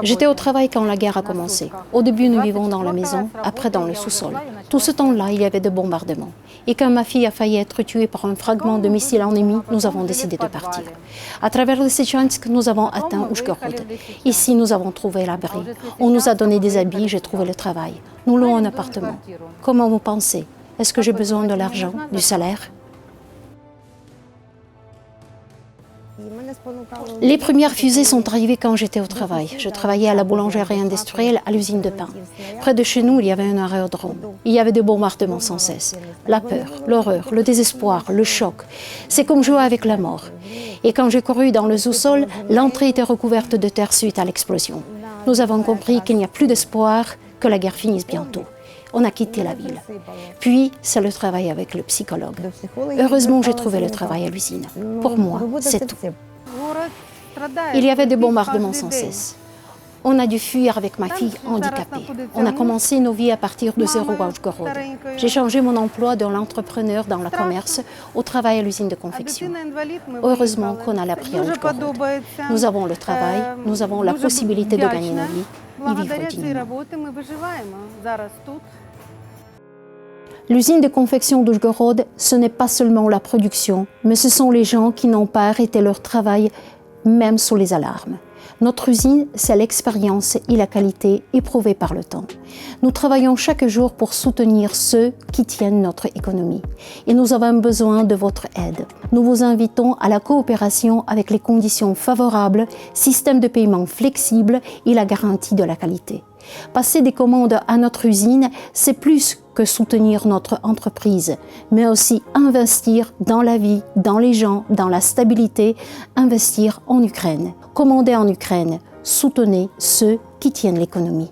J'étais au travail quand la guerre a commencé. Au début, nous vivons dans la maison, après dans le sous-sol. Tout ce temps-là, il y avait des bombardements. Et quand ma fille a failli être tuée par un fragment de missile ennemi, nous avons décidé de partir. À travers le Lysychansk, nous avons atteint Uzhgorod. Ici, nous avons trouvé l'abri. On nous a donné des habits, j'ai trouvé le travail. Nous louons un appartement. Comment vous pensez? Est-ce que j'ai besoin de l'argent, du salaire? Les premières fusées sont arrivées quand j'étais au travail. Je travaillais à la boulangerie industrielle à l'usine de pain. Près de chez nous, il y avait un aérodrome. Il y avait des bombardements sans cesse. La peur, l'horreur, le désespoir, le choc. C'est comme jouer avec la mort. Et quand j'ai couru dans le sous-sol, l'entrée était recouverte de terre suite à l'explosion. Nous avons compris qu'il n'y a plus d'espoir, que la guerre finisse bientôt. On a quitté la ville. Puis, c'est le travail avec le psychologue. Heureusement, j'ai trouvé le travail à l'usine. Pour moi, c'est tout. Il y avait des bombardements sans cesse. On a dû fuir avec ma fille handicapée. On a commencé nos vies à partir de zéro à Uzhgorod. J'ai changé mon emploi de l'entrepreneur dans le commerce au travail à l'usine de confection. Heureusement qu'on a l'appris à Uzhgorod. Nous avons le travail, nous avons la possibilité de gagner nos vies et vivre dignement. L'usine de confection d'Uzhgorod, ce n'est pas seulement la production, mais ce sont les gens qui n'ont pas arrêté leur travail, même sous les alarmes. Notre usine, c'est l'expérience et la qualité éprouvées par le temps. Nous travaillons chaque jour pour soutenir ceux qui tiennent notre économie. Et nous avons besoin de votre aide. Nous vous invitons à la coopération avec les conditions favorables, système de paiement flexible et la garantie de la qualité. Passer des commandes à notre usine, c'est plus que soutenir notre entreprise, mais aussi investir dans la vie, dans les gens, dans la stabilité, investir en Ukraine. Commandez en Ukraine, soutenez ceux qui tiennent l'économie.